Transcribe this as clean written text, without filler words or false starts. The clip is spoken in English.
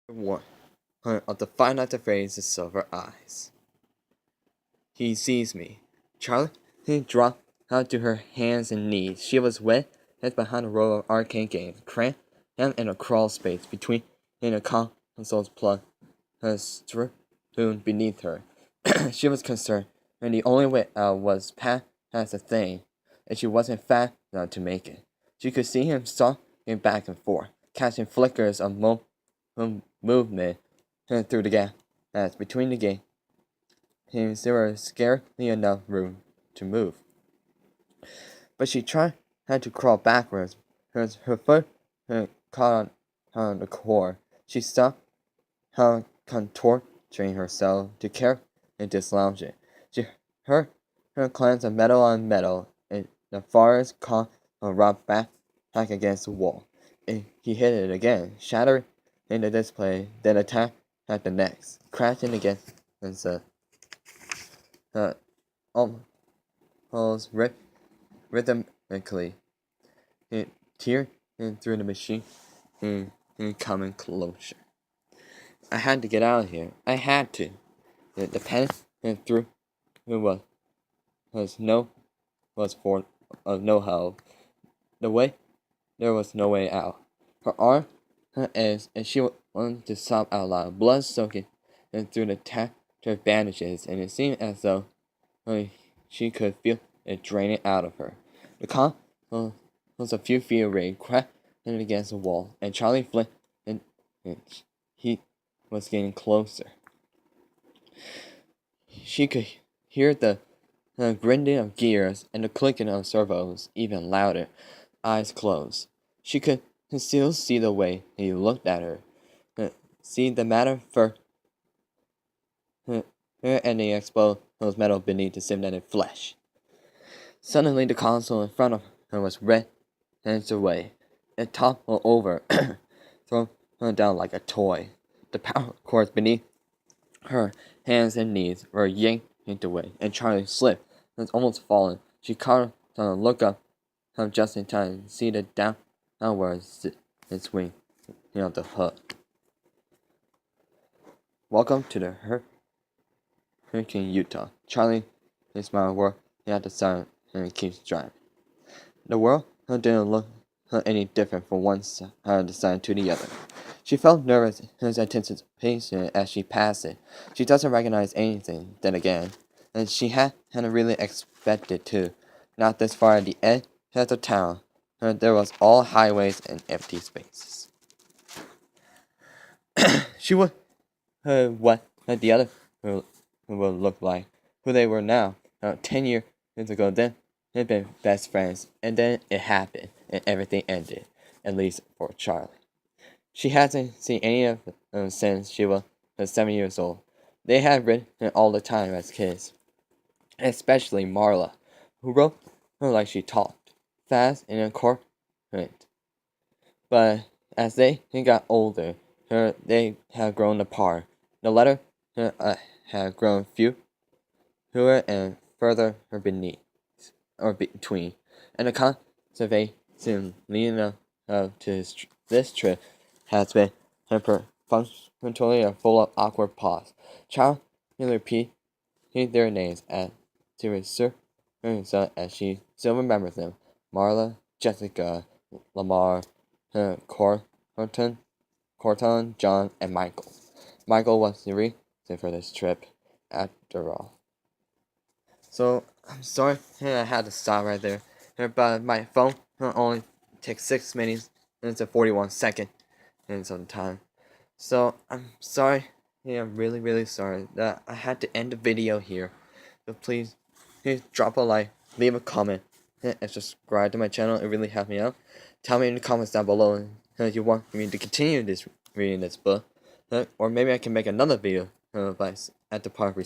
One of the Five Nights at Freddy's silver eyes. He sees me. Charlie dropped out to her hands and knees. She was wet, head behind a row of arcade games, cramped and in a crawl space between a console's plug, her strewn beneath her. She was concerned, and the only way out was past the thing, and she wasn't fast enough to make it. She could see him stalking back and forth, catching flickers of movement through the gap as between the gates. There was scarcely enough room to move. But she had to crawl backwards. Her foot caught on the core. She stopped contorting herself to carefully dislodge it. She heard her clangs of metal on metal, and the forest caught a rock back against the wall. He hit it again, shattering the display, then attacked at the next, crashing against the almost rhythmically. It teared through the machine and coming closer. I had to get out of here. I had to. The panic through was for of no help. There was no way out. Her arm, her eggs, and she wanted to sob out loud, blood soaking through the tattered bandages, and it seemed as though she could feel it draining out of her. The car was a few feet away, cracked against the wall, and Charlie Flint and he was getting closer. She could hear the grinding of gears and the clicking of servos even louder. Eyes closed. She could still see the way he looked at her. See the matter for her and the exposed metal beneath the simulated flesh. Suddenly the console in front of her was red and away. It toppled over, thrown her down like a toy. The power cords beneath her hands and knees were yanked away, and Charlie slipped and was almost fallen. She caught to look up just in time to see the downwards swing the hook. Welcome to the Hurricane Utah. Charlie smiled where he had to silence and keeps driving. The world didn't look any different from one side of the side to the other. She felt nervous in anticipation as she passed it. She doesn't recognize anything, then again, and she hadn't really expected to. Not this far at the edge of the town. There was all highways and empty spaces. She would what the other would look like, who they were now. 10 years ago, then they'd been best friends, and then it happened, and everything ended, at least for Charlie. She hasn't seen any of them since she was 7 years old. They had written all the time as kids, especially Marla, who wrote her like she talked, fast and incoherent. But as they got older, they had grown apart. The letter had grown fewer and further beneath or between, and the conversation leading up to this trip has been punctually full of awkward pause. Child repeat their names to reassure herself as she still remembers them: Marla, Jessica, Lamar, Corton, John, and Michael. Michael was the reason for this trip, after all. So, I'm sorry I had to stop right there. But my phone only takes 6 minutes and 41 seconds in some time. So, I'm sorry. I'm really, really sorry that I had to end the video here. But please drop a like, leave a comment, and subscribe to my channel. It really helps me out. Tell me in the comments down below if you want me to continue reading this book. Or maybe I can make another video at the part